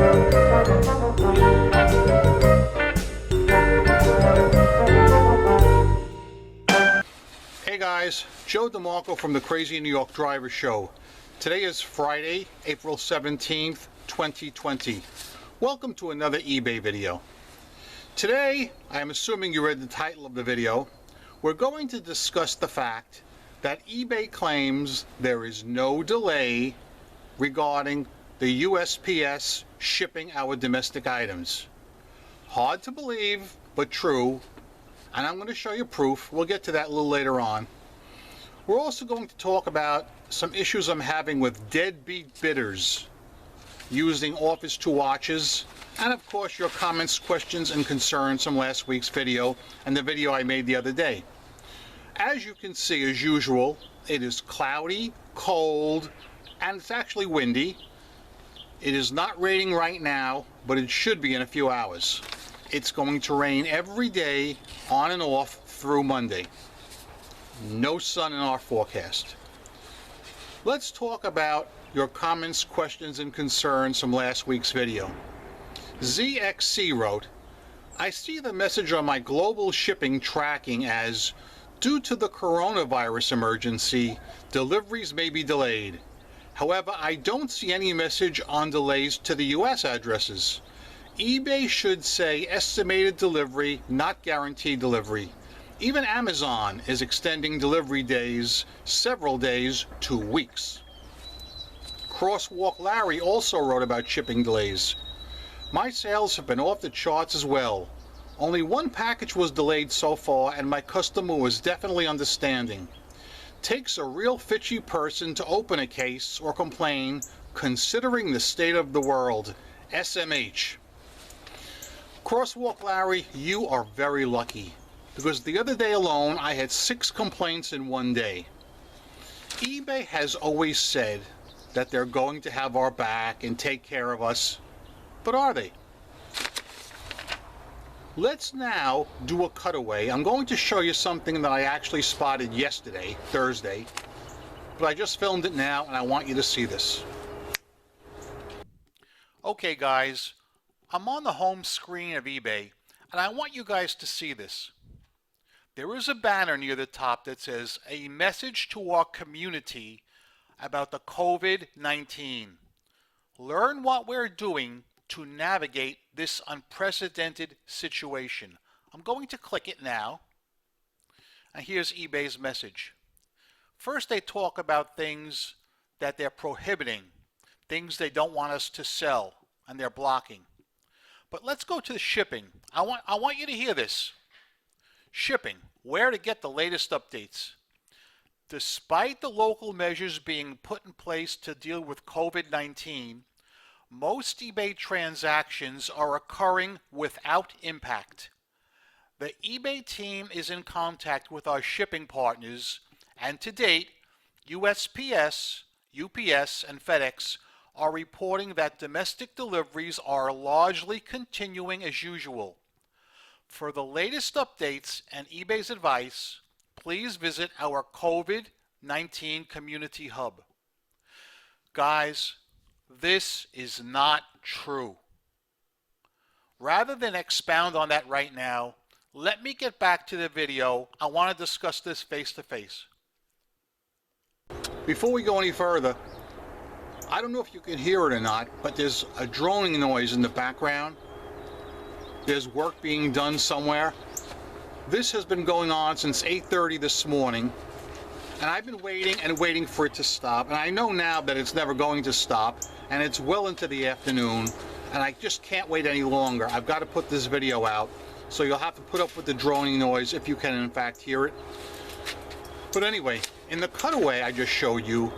Hey guys, Joe DeMarco from the Crazy New York Driver Show. Today is Friday, April 17th, 2020. Welcome to another eBay video. Today, I am assuming you read the title of the video, we're going to discuss the fact that eBay claims there is no delay regarding the USPS shipping our domestic items. Hard to believe, but true. And I'm going to show you proof. We'll get to that a little later on. We're also going to talk about some issues I'm having with deadbeat bidders using Office 2 watches, and of course your comments, questions, and concerns from last week's video and the video I made the other day. As you can see, as usual, it is cloudy, cold, and it's actually windy. It is not raining right now, but it should be in a few hours. It's going to rain every day, on and off, through Monday. No sun in our forecast. Let's talk about your comments, questions, and concerns from last week's video. ZXC wrote, I see the message on my global shipping tracking as, due to the coronavirus emergency, deliveries may be delayed. However, I don't see any message on delays to the US addresses. eBay should say estimated delivery, not guaranteed delivery. Even Amazon is extending delivery days, several days, to weeks. Crosswalk Larry also wrote about shipping delays. My sales have been off the charts as well. Only one package was delayed so far, and my customer was definitely understanding. Takes a real fishy person to open a case or complain, considering the state of the world. SMH. Crosswalk Larry, you are very lucky, because the other day alone I had 6 complaints in one day. eBay has always said that they're going to have our back and take care of us, but are they? Let's now do a cutaway. I'm going to show you something that I actually spotted yesterday, Thursday, but I just filmed it now and I want you to see this. Okay guys, I'm on the home screen of eBay, and I want you guys to see this. There is a banner near the top that says, a message to our community about the COVID-19. Learn what we're doing to navigate this unprecedented situation. I'm going to click it now, and here's eBay's message. First, they talk about things that they're prohibiting, things they don't want us to sell, and they're blocking. But let's go to the shipping. I want you to hear this. Shipping, where to get the latest updates. Despite the local measures being put in place to deal with COVID-19, most eBay transactions are occurring without impact. The eBay team is in contact with our shipping partners, and to date, USPS, UPS, and FedEx are reporting that domestic deliveries are largely continuing as usual. For the latest updates and eBay's advice, please visit our COVID-19 Community Hub. Guys, this is not true. Rather than expound on that right now, let me get back to the video. I want to discuss this face to face. Before we go any further, I don't know if you can hear it or not, but there's a droning noise in the background. There's work being done somewhere. This has been going on since 8:30 this morning, and I've been waiting and waiting for it to stop, and I know now that it's never going to stop, and it's well into the afternoon, and I just can't wait any longer. I've got to put this video out, so you'll have to put up with the droning noise if you can in fact hear it. But anyway, in the cutaway I just showed you,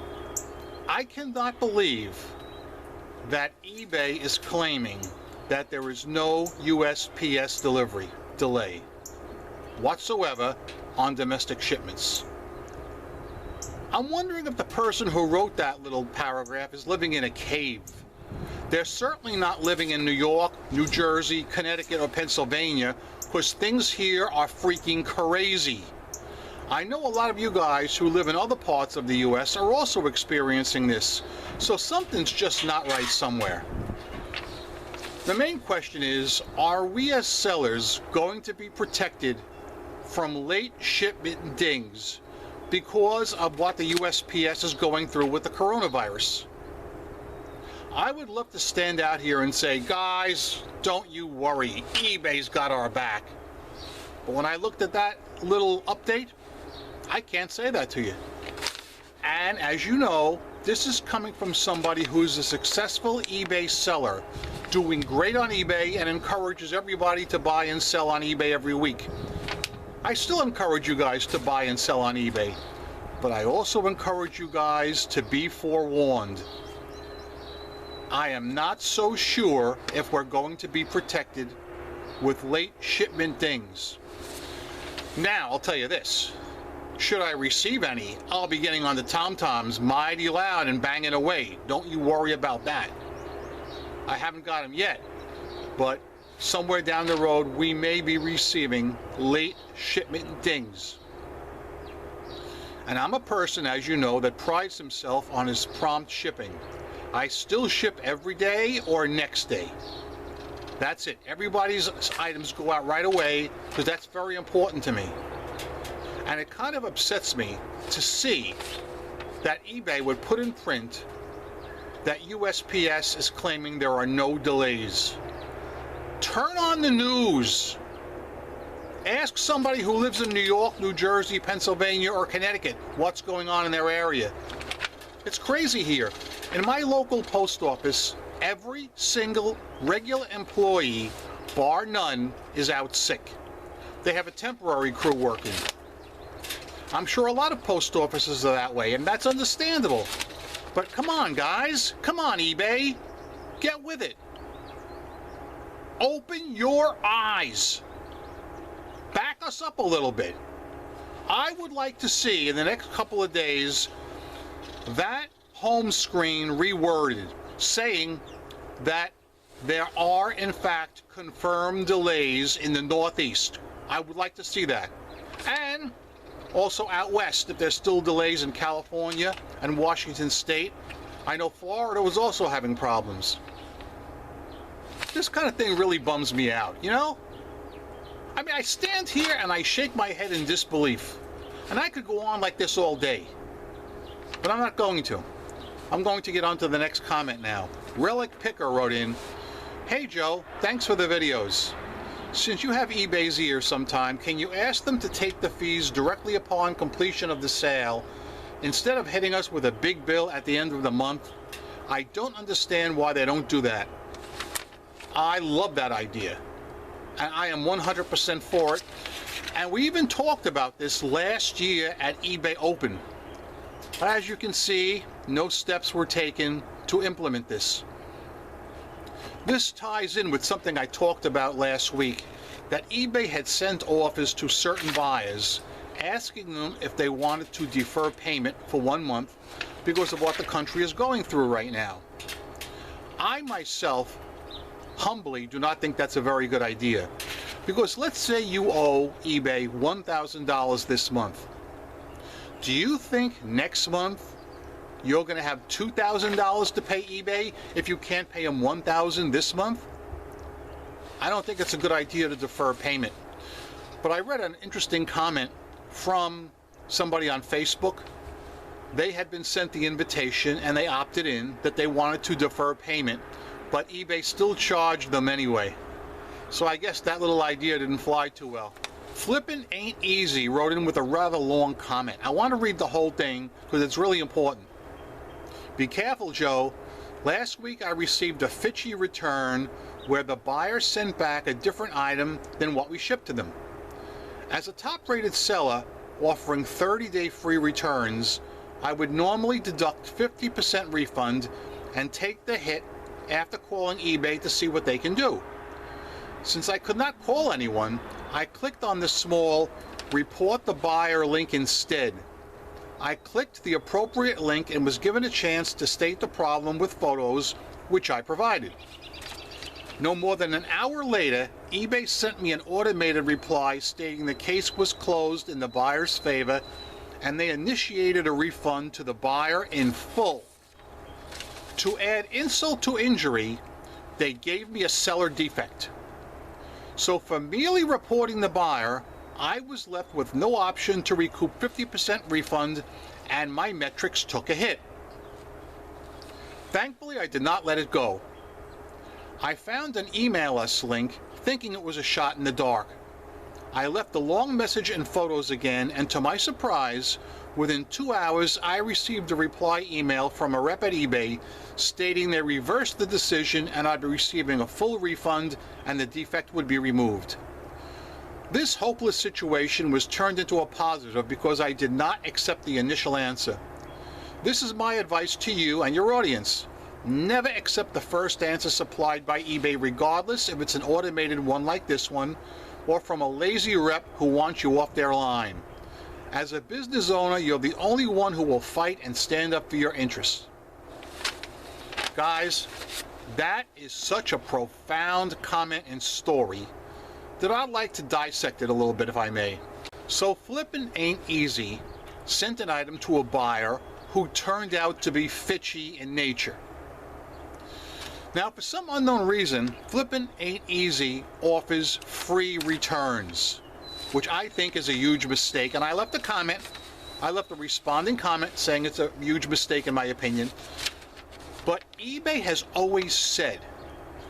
I cannot believe that eBay is claiming that there is no USPS delivery delay whatsoever on domestic shipments. I'm wondering if the person who wrote that little paragraph is living in a cave. They're certainly not living in New York, New Jersey, Connecticut, or Pennsylvania, because things here are freaking crazy. I know a lot of you guys who live in other parts of the US are also experiencing this, so something's just not right somewhere. The main question is, are we as sellers going to be protected from late shipment dings because of what the USPS is going through with the coronavirus? I would love to stand out here and say, guys, don't you worry, eBay's got our back. But when I looked at that little update, I can't say that to you. And as you know, this is coming from somebody who's a successful eBay seller, doing great on eBay and encourages everybody to buy and sell on eBay every week. I still encourage you guys to buy and sell on eBay, but I also encourage you guys to be forewarned. I am not so sure if we're going to be protected with late shipment dings. Now, I'll tell you this. Should I receive any, I'll be getting on the tom-toms mighty loud and banging away. Don't you worry about that. I haven't got them yet, but somewhere down the road we may be receiving late shipment dings. And I'm a person, as you know, that prides himself on his prompt shipping. I still ship every day or next day. That's it. Everybody's items go out right away because that's very important to me. And it kind of upsets me to see that eBay would put in print that USPS is claiming there are no delays. Turn on the news. Ask somebody who lives in New York, New Jersey, Pennsylvania, or Connecticut what's going on in their area. It's crazy here. In my local post office, every single regular employee, bar none, is out sick. They have a temporary crew working. I'm sure a lot of post offices are that way, and that's understandable. But come on, guys. Come on, eBay. Get with it. Open your eyes. Back us up a little bit. I would like to see in the next couple of days that home screen reworded, saying that there are, in fact, confirmed delays in the Northeast. I would like to see that. And also out west, if there's still delays in California and Washington State. I know Florida was also having problems. This kind of thing really bums me out, you know? I mean, I stand here and I shake my head in disbelief. And I could go on like this all day. But I'm not going to. I'm going to get on to the next comment now. Relic Picker wrote in, "Hey Joe, thanks for the videos. Since you have eBay's ear sometime, can you ask them to take the fees directly upon completion of the sale instead of hitting us with a big bill at the end of the month? I don't understand why they don't do that." I love that idea, and I am 100% for it. And we even talked about this last year at eBay Open. But as you can see, no steps were taken to implement this. This ties in with something I talked about last week, that eBay had sent offers to certain buyers asking them if they wanted to defer payment for 1 month because of what the country is going through right now. I myself humbly do not think that's a very good idea, because let's say you owe eBay $1,000 this month. Do you think next month you're going to have $2,000 to pay eBay if you can't pay them $1,000 this month? I don't think it's a good idea to defer payment. But I read an interesting comment from somebody on Facebook. They had been sent the invitation and they opted in that they wanted to defer payment, but eBay still charged them anyway. So I guess that little idea didn't fly too well. Flippin' Ain't Easy wrote in with a rather long comment. I want to read the whole thing because it's really important. "Be careful, Joe. Last week I received a fitchy return where the buyer sent back a different item than what we shipped to them. As a top-rated seller offering 30-day free returns, I would normally deduct 50% refund and take the hit after calling eBay to see what they can do. Since I could not call anyone, I clicked on the small Report the Buyer link instead. I clicked the appropriate link and was given a chance to state the problem with photos, which I provided. No more than an hour later, eBay sent me an automated reply stating the case was closed in the buyer's favor and they initiated a refund to the buyer in full. To add insult to injury, they gave me a seller defect. So for merely reporting the buyer, I was left with no option to recoup 50% refund, and my metrics took a hit. Thankfully, I did not let it go. I found an email us link thinking it was a shot in the dark. I left a long message and photos again, and to my surprise, within 2 hours, I received a reply email from a rep at eBay stating they reversed the decision and I'd be receiving a full refund and the defect would be removed. This hopeless situation was turned into a positive because I did not accept the initial answer. This is my advice to you and your audience. Never accept the first answer supplied by eBay, regardless if it's an automated one like this one or from a lazy rep who wants you off their line. As a business owner, you're the only one who will fight and stand up for your interests. Guys, that is such a profound comment and story that I'd like to dissect it a little bit, if I may. So Flippin' Ain't Easy sent an item to a buyer who turned out to be fishy in nature. Now, for some unknown reason, Flippin' Ain't Easy offers free returns, which I think is a huge mistake, and I left a comment. I left a responding comment saying it's a huge mistake in my opinion. But eBay has always said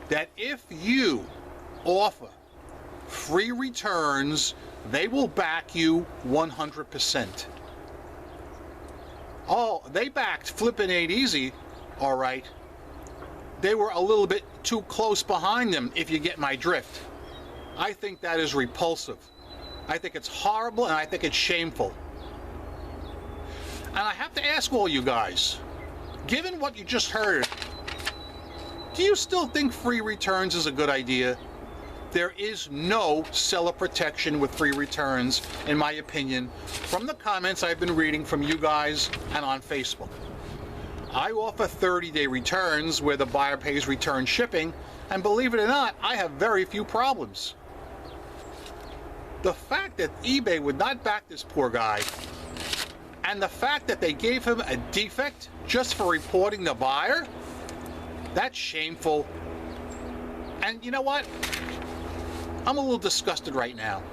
that if you offer free returns, they will back you 100%. Oh, they backed Flippin' Ain't Easy, all right. They were a little bit too close behind them, if you get my drift. I think that is repulsive. I think it's horrible, and I think it's shameful. And I have to ask all you guys, given what you just heard, do you still think free returns is a good idea? There is no seller protection with free returns, in my opinion, from the comments I've been reading from you guys and on Facebook. I offer 30-day returns where the buyer pays return shipping, and believe it or not, I have very few problems. The fact that eBay would not back this poor guy, and the fact that they gave him a defect just for reporting the buyer, that's shameful. And you know what? I'm a little disgusted right now.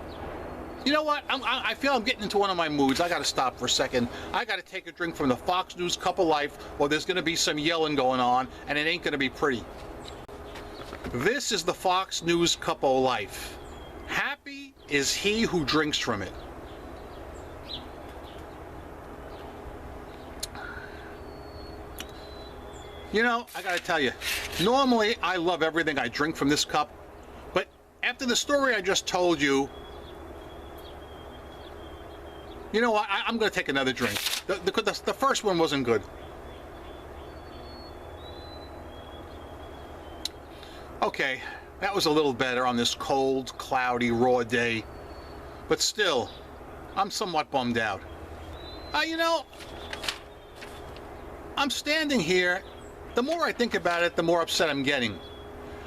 You know what? I feel I'm getting into one of my moods. I got to stop for a second. I got to take a drink from the Fox News Cup of Life, or there's going to be some yelling going on, and it ain't going to be pretty. This is the Fox News Cup of Life. Happy is he who drinks from it. You know, I got to tell you, normally I love everything I drink from this cup, but after the story I just told you, you know what, I'm going to take another drink. The first one wasn't good. Okay, that was a little better on this cold, cloudy, raw day. But still, I'm somewhat bummed out. You know, I'm standing here. The more I think about it, the more upset I'm getting.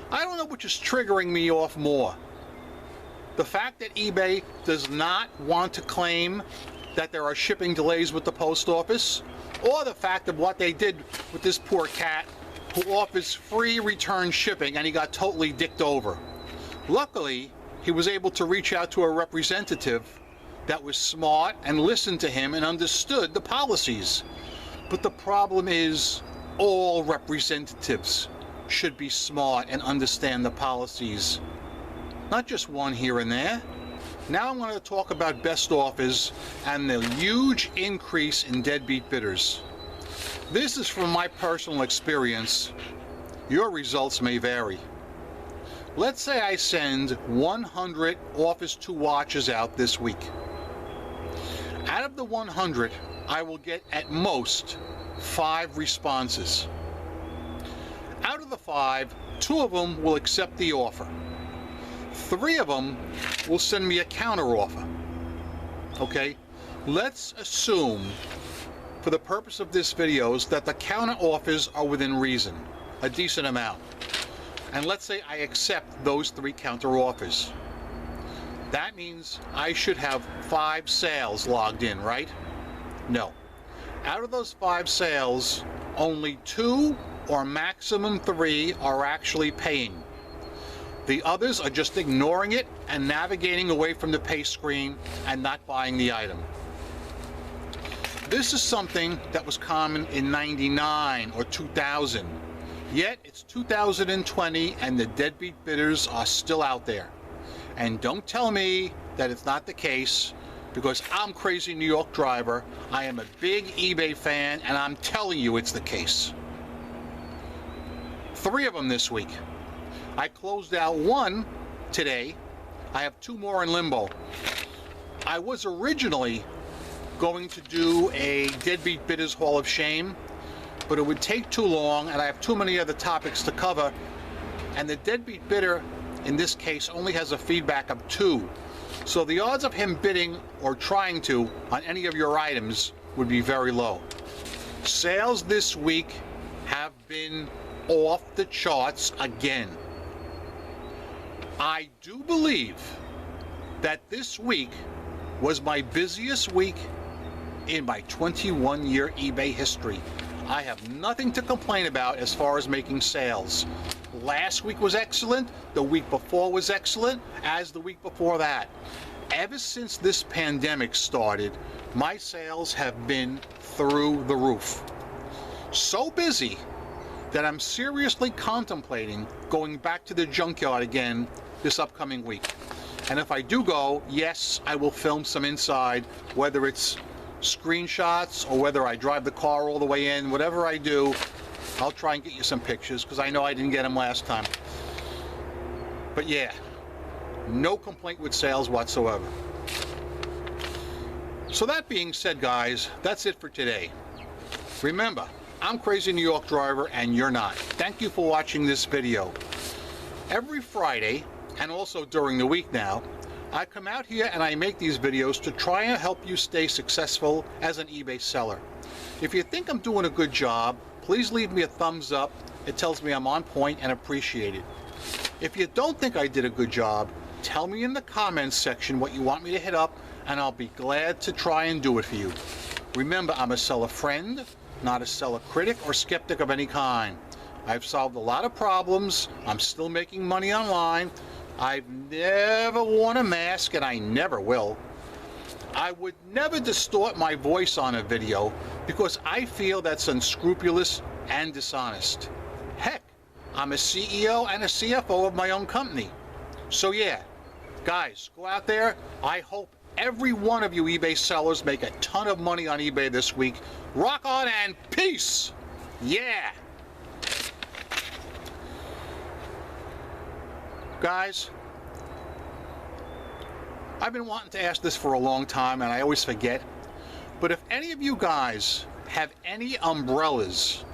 I don't know which is triggering me off more. The fact that eBay does not want to claim that there are shipping delays with the post office, or the fact of what they did with this poor cat who offers free return shipping and he got totally dicked over. Luckily, he was able to reach out to a representative that was smart and listened to him and understood the policies. But the problem is, all representatives should be smart and understand the policies, not just one here and there. Now I'm going to talk about best offers and the huge increase in deadbeat bidders. This is from my personal experience. Your results may vary. Let's say I send 100 Office 2 watches out this week. Out of the 100, I will get at most 5 responses. Out of the 5, 2 of them will accept the offer. 3 of them will send me a counter offer. Okay, let's assume for the purpose of this video that the counter offers are within reason, a decent amount. And let's say I accept those 3 counter offers. That means I should have 5 sales logged in, right? No. Out of those 5 sales, only 2 or maximum 3 are actually paying. The others are just ignoring it and navigating away from the pay screen and not buying the item. This is something that was common in '99 or 2000. Yet it's 2020 and the deadbeat bidders are still out there. And don't tell me that it's not the case, because I'm Crazy New York Driver. I am a big eBay fan, and I'm telling you it's the case. 3 of them this week. I closed out 1 today. I have 2 more in limbo. I was originally going to do a Deadbeat Bidders Hall of Shame, but it would take too long and I have too many other topics to cover, and the deadbeat bidder in this case only has a feedback of 2. So the odds of him bidding or trying to on any of your items would be very low. Sales this week have been off the charts again. I do believe that this week was my busiest week in my 21-year eBay history. I have nothing to complain about as far as making sales. Last week was excellent, the week before was excellent, as the week before that. Ever since this pandemic started, my sales have been through the roof. So busy that I'm seriously contemplating going back to the junkyard again this upcoming week. And if I do go, yes, I will film some inside, whether it's screenshots or whether I drive the car all the way in. Whatever I do, I'll try and get you some pictures, because I know I didn't get them last time. But yeah, no complaint with sales whatsoever. So that being said, guys, that's it for today. Remember, I'm Crazy New York Driver and you're not. Thank you for watching this video. Every Friday, and also during the week now, I come out here and I make these videos to try and help you stay successful as an eBay seller. If you think I'm doing a good job, please leave me a thumbs up. It tells me I'm on point and appreciated. If you don't think I did a good job, tell me in the comments section what you want me to hit up, and I'll be glad to try and do it for you. Remember, I'm a seller friend, not a seller critic or skeptic of any kind. I've solved a lot of problems. I'm still making money online. I've never worn a mask, and I never will. I would never distort my voice on a video because I feel that's unscrupulous and dishonest. Heck, I'm a CEO and a CFO of my own company. So yeah, guys, go out there. I hope every one of you eBay sellers make a ton of money on eBay this week. Rock on and peace! Yeah! Guys, I've been wanting to ask this for a long time and I always forget, but if any of you guys have any umbrellas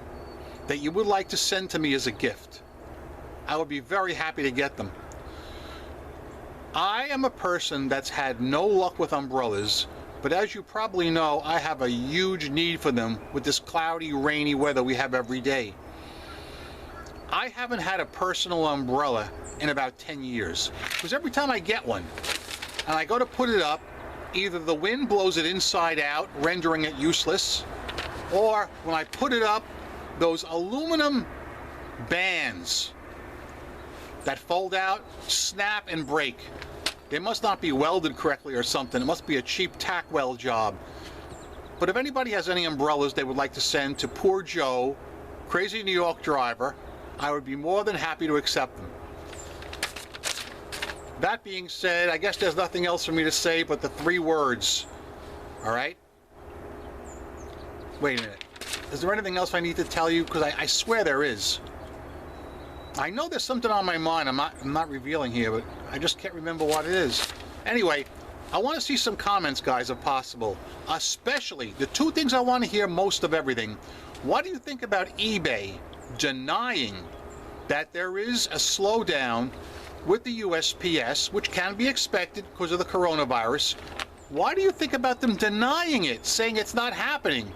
that you would like to send to me as a gift, I would be very happy to get them. I am a person that's had no luck with umbrellas, but as you probably know, I have a huge need for them with this cloudy, rainy weather we have every day. I haven't had a personal umbrella in about 10 years, because every time I get one and I go to put it up, either the wind blows it inside out, rendering it useless, or when I put it up, those aluminum bands that fold out snap and break. They must not be welded correctly or something. It must be a cheap tack weld job. But if anybody has any umbrellas they would like to send to poor Joe, Crazy New York Driver, I would be more than happy to accept them. That being said, I guess there's nothing else for me to say but the 3 words. All right? Wait a minute. Is there anything else I need to tell you? Because I swear there is. I know there's something on my mind I'm not revealing here, but I just can't remember what it is. Anyway, I want to see some comments, guys, if possible. Especially, the 2 things I want to hear most of everything. What do you think about eBay denying that there is a slowdown with the USPS, which can be expected because of the coronavirus? Why do you think about them denying it, saying it's not happening?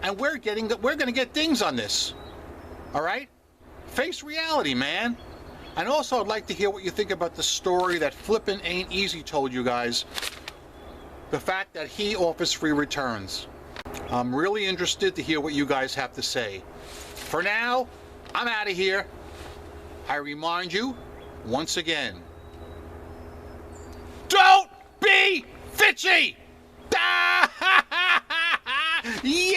And we're going to get dings on this. All right? Face reality, man. And also, I'd like to hear what you think about the story that Flippin' Ain't Easy told you guys. The fact that he offers free returns. I'm really interested to hear what you guys have to say. For now, I'm out of here. I remind you, once again, don't be fitchy! Yeah!